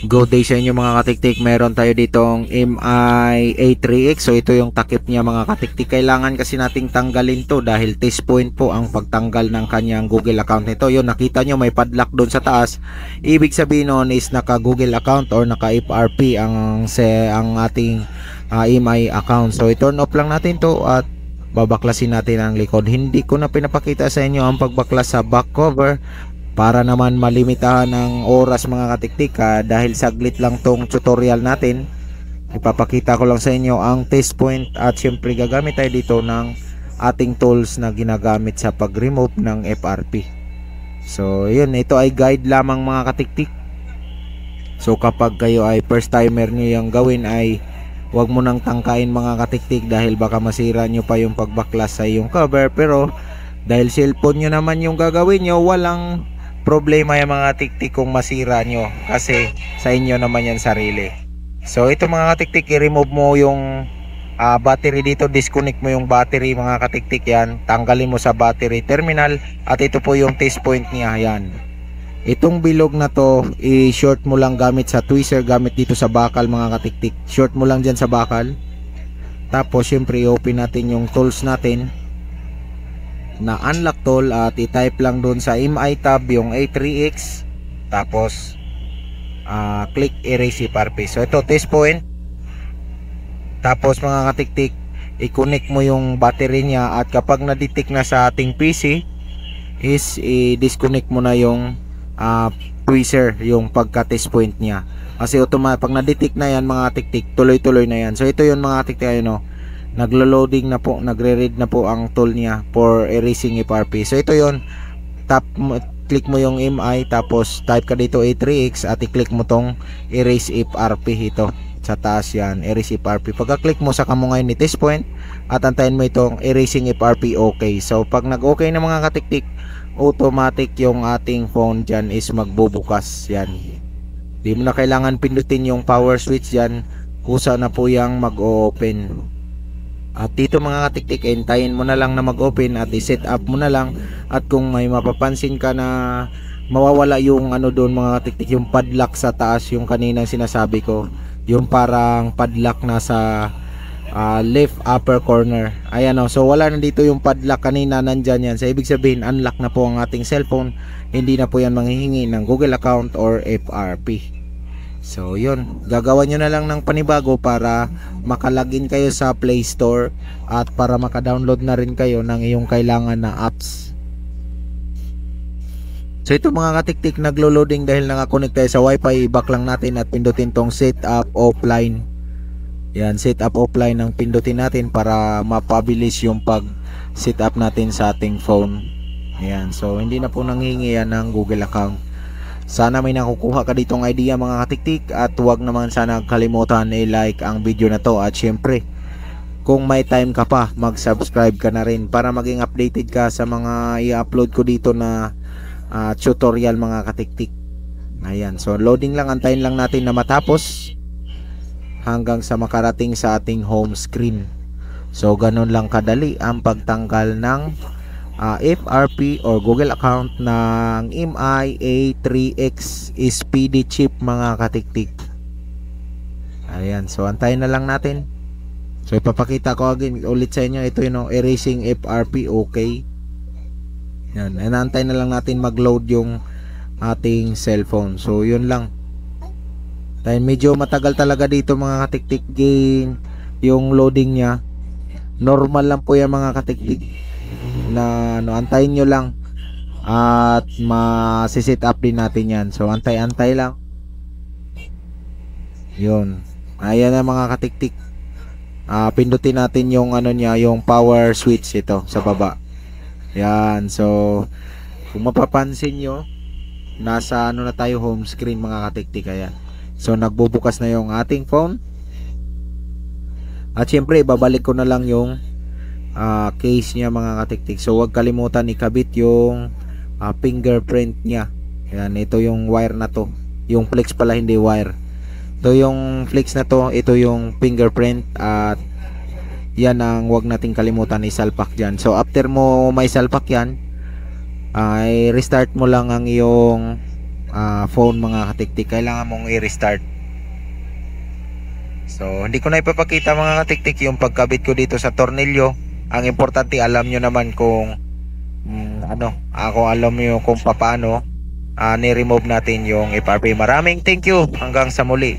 Good day sa inyo mga katiktik. Meron tayo ditong MI A3X. So ito yung takip niya mga katiktik. Kailangan kasi nating tanggalin to dahil test point po ang pagtanggal ng kanyang Google account nito. Yun, nakita nyo may padlock doon sa taas. Ibig sabihin nun is naka Google account or naka FRP ang ating MI account. So i-turn off lang natin to at babaklasin natin ang likod. Hindi ko na pinapakita sa inyo ang pagbaklas sa back cover para naman malimitahan ng oras mga katiktik, dahil saglit lang tong tutorial natin. Ipapakita ko lang sa inyo ang test point at syempre gagamit tayo dito ng ating tools na ginagamit sa pag-remove ng FRP. So yun, ito ay guide lamang mga katiktik. So kapag kayo ay first timer nyo yung gawin ay wag mo nang tangkain mga katiktik dahil baka masira nyo pa yung pagbaklas sa yung cover. Pero dahil cellphone nyo naman yung gagawin nyo, walang problema yung mga tiktik kung masira nyo kasi sa inyo naman yan sarili. So ito mga katiktik, i-remove mo yung battery dito, disconnect mo yung battery mga katiktik yan, tanggalin mo sa battery terminal at ito po yung test point niya yan. Itong bilog na to, i-short mo lang gamit sa tweezer, gamit dito sa bakal mga katiktik. Short mo lang dyan sa bakal. Tapos syempre i-open natin yung tools natin na unlock tool at i-type lang doon sa MI tab yung A3X, tapos click erase FRP. So ito test point. Tapos mga katiktik, i-connect mo yung battery niya at kapag na-detect na sa ating PC is i-disconnect mo na yung tweezer, yung pagka-test point niya. Kasi automatic pag na-detect na yan mga katiktik, tuloy-tuloy na yan. So ito yun mga katiktik, ayun, naglo-loading na po, nagre-read na po ang tool niya for erasing FRP. So ito yon, click mo yung MI, tapos type ka dito A3X at i-click mo tong erase FRP ito sa taas yan, erase FRP. Pagka-click mo sa kamungay ni test point at antayin mo itong erasing FRP okay. So pag nag-okay na mga katiktik, automatic yung ating phone dyan is magbubukas yan. Di mo na kailangan pindutin yung power switch yan, kusa na po yung mag-open. At dito mga katiktik, hintayin mo na lang na mag-open at i-set up mo na lang. At kung may mapapansin ka na mawawala yung doon mga katiktik, yung padlock sa taas, yung kaninang sinasabi ko, yung parang padlock na sa left upper corner. Ayan o, so wala na dito yung padlock kanina, nandyan yan. So ibig sabihin unlock na po ang ating cellphone, hindi na po yan manghihingi ng Google account or FRP. So yun, gagawa nyo na lang ng panibago para makalagin kayo sa Play Store at para makadownload na rin kayo ng iyong kailangan na apps. So ito mga katiktik, naglo-loading dahil nakakonect tayo sa Wi-Fi. I-back lang natin at pindutin tong set up offline. Yan, set up offline ang pindutin natin para mapabilis yung pag set up natin sa ating phone. Yan, so hindi na po nanghihingi yan ng Google account. Sana may nakukuha ka ditong idea mga katiktik at huwag naman sana kalimutan i-like ang video na to at syempre kung may time ka pa mag-subscribe ka na rin para maging updated ka sa mga i-upload ko dito na tutorial mga katiktik. Ayan, so loading lang, antayin lang natin na matapos hanggang sa makarating sa ating home screen. So ganun lang kadali ang pagtanggal ng FRP or Google account ng MI A3X SPD chip mga katiktik. Ayan, so antayin na lang natin. So ipapakita ko again ulit sa inyo, ito yung erasing FRP okay. Yan, antayin na lang natin mag-load yung ating cellphone. So yun lang. Dahil medyo matagal talaga dito mga katiktik yung loading nya. Normal lang po yan mga katiktik na antayin nyo lang at masiset up din natin yan. So antay-antay lang. Yun, ayan na mga katiktik. Pindutin natin yung yung power switch ito sa baba. Yan, so kung mapapansin nyo, nasa na tayo, home screen mga katiktik. Ayan, so nagbubukas na yung ating phone. At syempre ibabalik ko na lang yung case niya mga katiktik. So huwag kalimutan ikabit yung fingerprint niya. Yan, ito yung wire na to, yung flex pala, hindi wire. Ito yung flex na to, ito yung fingerprint at yan ang huwag nating kalimutan isalpak dyan. So after mo may salpak yan, ay restart mo lang ang iyong phone mga katiktik, kailangan mong i-restart. So hindi ko na ipapakita mga katiktik yung pagkabit ko dito sa tornilyo. Ang importante, alam nyo naman kung alam nyo kung paano ni-remove natin yung FRP. Maraming thank you, hanggang sa muli.